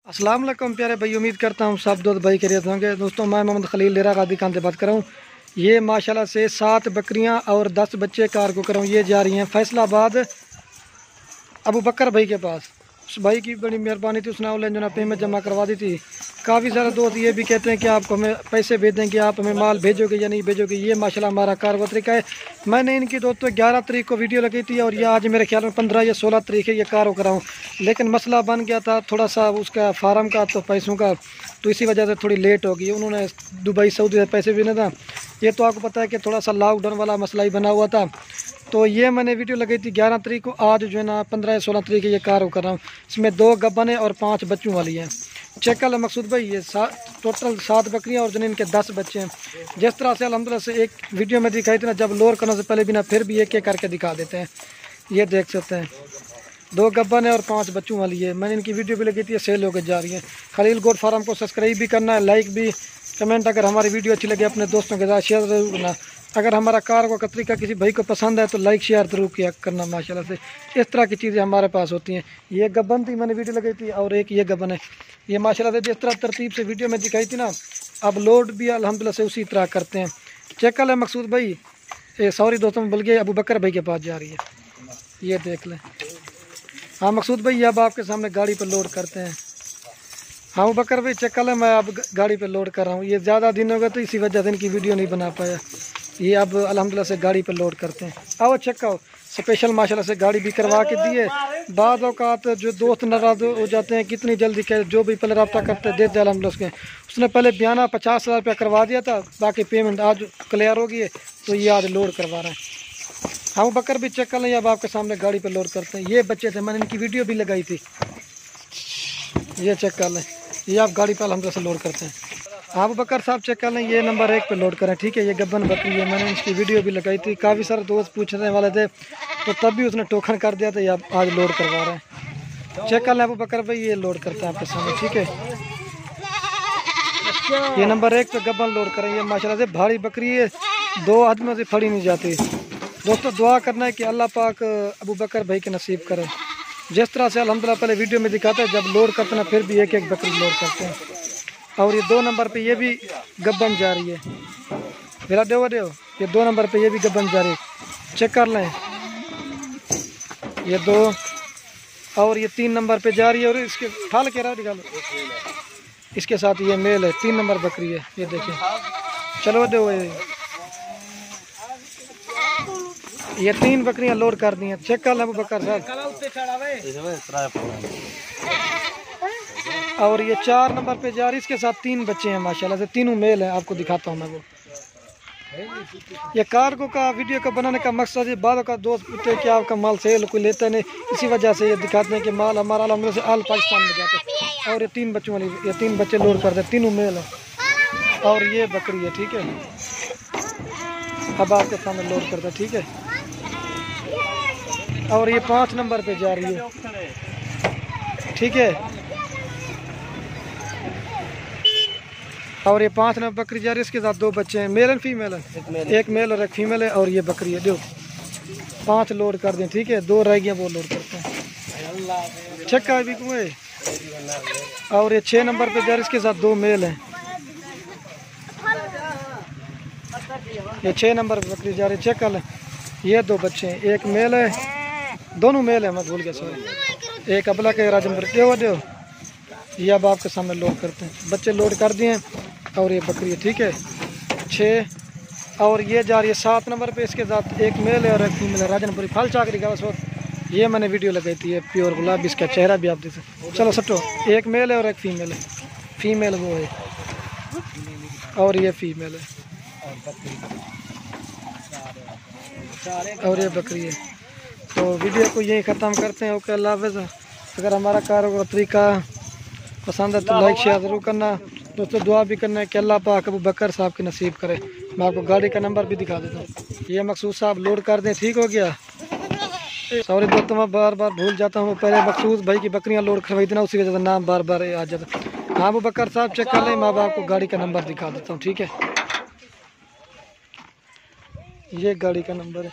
अस्सलाम वालेकुम प्यारे भाई, उम्मीद करता हूँ सब दोस्त भाई खैरियत होंगे। दोस्तों मैं मोहम्मद खलील डेरा गादी खान से बात कर रहा हूँ। ये माशाल्लाह से 7 बकरियाँ और 10 बच्चे कार को कर रहा हूँ। ये जा रही हैं फैसलाबाद अबू बकर भाई के पास। उस भाई की बड़ी मेहरबानी थी, उसने ऑनलाइन जो ना पेमेंट जमा करवा दी थी। काफ़ी सारे दोस्त ये भी कहते हैं कि आपको हमें पैसे भेज देंगे, आप हमें माल भेजोगे या नहीं भेजोगे। ये माशाल्लाह हमारा कार का तरीका है। मैंने इनकी दोस्तों 11 तारीख को वीडियो लगी थी और ये आज मेरे ख्याल में 15 या 16 तारीख है ये कार करा हूँ। लेकिन मसला बन गया था थोड़ा सा उसका फार्म का, तो पैसों का, तो इसी वजह से थोड़ी लेट हो गई। उन्होंने दुबई सऊदी से पैसे भी नहीं था। ये तो आपको पता है कि थोड़ा सा लॉकडाउन वाला मसला ही बना हुआ था। तो ये मैंने वीडियो लगाई थी 11 तारीख को। आज जो है ना 15 या 16 तारीख ये कार कर रहा हूँ। इसमें 2 गब्बन और 5 बच्चों वाली हैं। चेक कर मकसूद भाई, ये टोटल 7 बकरियाँ और जिन्हें इनके 10 बच्चे हैं। जिस तरह से अल्हम्दुलिल्लाह से एक वीडियो में दिखाई थी ना, जब लोड करने से पहले भी ना, फिर भी एक एक करके दिखा देते हैं। ये देख सकते हैं 2 गब्बन है और 5 बच्चों वाली है। मैंने इनकी वीडियो भी लगी थी, सेल होकर जा रही है। खलील गोट फार्म को सब्सक्राइब भी करना है, लाइक भी, कमेंट अगर हमारी वीडियो अच्छी लगे अपने दोस्तों के साथ शेयर जरूर करना। अगर हमारा कार का तरीका किसी भाई को पसंद है तो लाइक शेयर जरूर किया करना। माशाल्लाह से इस तरह की चीज़ें हमारे पास होती हैं। ये गब्बन थी, मैंने वीडियो लगाई थी, और एक ये गब्बन है। ये माशाल्लाह से जिस तरह तरतीब से वीडियो में दिखाई थी ना, अब लोड भी अल्हम्दुलिल्लाह से उसी तरह करते हैं। चेक कर लें मकसूद भाई, सॉरी दोस्तों में बल्कि अबू बकर भाई के पास जा रही है। ये देख लें। हाँ मकसूद भाई, अब आपके सामने गाड़ी पर लोड करते हैं। हाँ अबू बकर भाई चेक कर लें, मैं अब गाड़ी पर लोड कर रहा हूँ। ये ज़्यादा दिन हो गए तो इसी वजह से इनकी वीडियो नहीं बना पाया। ये अब अल्हम्दुलिल्लाह से गाड़ी पर लोड करते हैं। आओ चेक करो, स्पेशल माशाल्लाह से गाड़ी भी करवा के दी है। बाद औकात जो दोस्त नाराज हो जाते हैं, कितनी जल्दी के जो भी पहले रब्ता करते देते अल्हम्दुलिल्लाह उसके। उसने पहले बयाना 50,000 रुपया करवा दिया था, बाकी पेमेंट आज क्लियर हो गई है, तो ये आज लोड करवा रहे हैं। हाँ बकर भी चेक कर लें, अब आपके सामने गाड़ी पर लोड करते हैं। ये बच्चे थे, मैंने इनकी वीडियो भी लगाई थी। ये चेक कर लें, ये आप गाड़ी पर अल्हम्दुलिल्लाह से लोड करते हैं। हाँ बकर साहब चेक कर लें, ये नंबर 1 पे लोड करें, ठीक है। ये गब्बन बकरी है, मैंने इसकी वीडियो भी लगाई थी। काफ़ी सारे दोस्त पूछने वाले थे, तो तब भी उसने टोकन कर दिया था। ये आज लोड करवा रहे हैं। चेक कर लें अबू बकर भाई, ये लोड करते हैं आपके सामने, ठीक है। ये नंबर 1 पे गब्बन लोड करें। ये माशाल्लाह से भारी बकरी है, 2 आदमियों से फड़ी नहीं जाती। दोस्तों दुआ करना है कि अल्लाह पाक अबू बकर भाई के नसीब करे। जिस तरह से अल्हम्दुलिल्लाह पहले वीडियो में दिखाते हैं, जब लोड करते हैं फिर भी एक एक बकरी लोड करते हैं। और ये 2 नंबर पे ये भी गब्बन जा रही है। मेरा देव ये 2 नंबर पे ये भी गब्बन जा रही है। चेक कर लें, ये 2 और ये 3 नंबर पे जा रही है। और इसके ठाल के रहा निकालो, इसके साथ ये मेल है, 3 नंबर बकरी है। ये देखें, चलो दो ये 3 बकरियां लोड कर दी हैं। चेक कर लें अबू बकर साहब। और ये 4 नंबर पे जा रही, इसके साथ 3 बच्चे हैं माशाल्लाह से, तीनों मेल हैं। आपको दिखाता हूँ मैं वो। ये कार्गो का वीडियो का बनाने का मकसद है, बाद का दोस्त पूछते हैं कि आपका माल सेल कोई लेता नहीं, इसी वजह से ये दिखाते हैं कि माल हमारा अल्हम्दुलिल्लाह से आल पाकिस्तान में जाता है। और ये 3 बच्चों वाली, ये 3 बच्चे लोड करते हैं, तीनों मेल हैं। और ये बकरी है, ठीक है। अब आपके सामने लोड करता है, ठीक है। और ये 5 नंबर पे जा रही है, ठीक है। और ये 5 नंबर बकरी जा रही है, इसके साथ 2 बच्चे हैं, मेल एंड फीमेल है। एक मेल और एक फीमेल है। और ये बकरी है, जो 5 लोड कर दें, ठीक है। 2 रह गए, वो लोड करते हैं। चेक का भी कुएं। और ये 6 नंबर पे जा रही है, इसके साथ 2 मेल हैं। ये 6 नंबर पे बकरी जा रही है। चेक कर लें, ये 2 बच्चे हैं, एक मेल है, दोनों मेल है, मैं भूल गया सॉरी। एक अबला के राजमपुर दो। ये अब आपके सामने लोड करते हैं। बच्चे लोड कर दिए हैं। और ये बकरी है, ठीक है। 6 और ये जा रही है 7 नंबर पे, इसके साथ एक मेल है और एक फीमेल है। राजनपुरी फल चाकरी का वक्त ये मैंने वीडियो लगाई थी। ये प्योर गुलाब, इसका चेहरा भी आप देख सकते। चलो सटो, एक मेल है और एक फीमेल है। फीमेल वो है और ये फीमेल है और ये बकरी है। तो वीडियो को यही ख़त्म करते हैं। ओके, अल्लाह हाफ़िज़। अगर हमारा कारोबार का तरीका पसंद है तो लाइक शेयर ज़रूर करना। दोस्तों दुआ भी करना है कि अल्लाह पाक अबू बकर साहब के नसीब करे। मैं आपको गाड़ी का नंबर भी दिखा देता हूँ। ये मकसूद साहब लोड कर दें, ठीक हो गया। सॉरी दोस्तों, मैं बार बार भूल जाता हूँ। पहले मकसूद भाई की बकरियाँ लोड करवाई थी ना, उसी वजह से नाम बार बार आ जाता। हाँ अबू बकर साहब चेक कर लें, मैं आपको गाड़ी का नंबर दिखा देता हूँ, ठीक है। ये गाड़ी का नंबर है।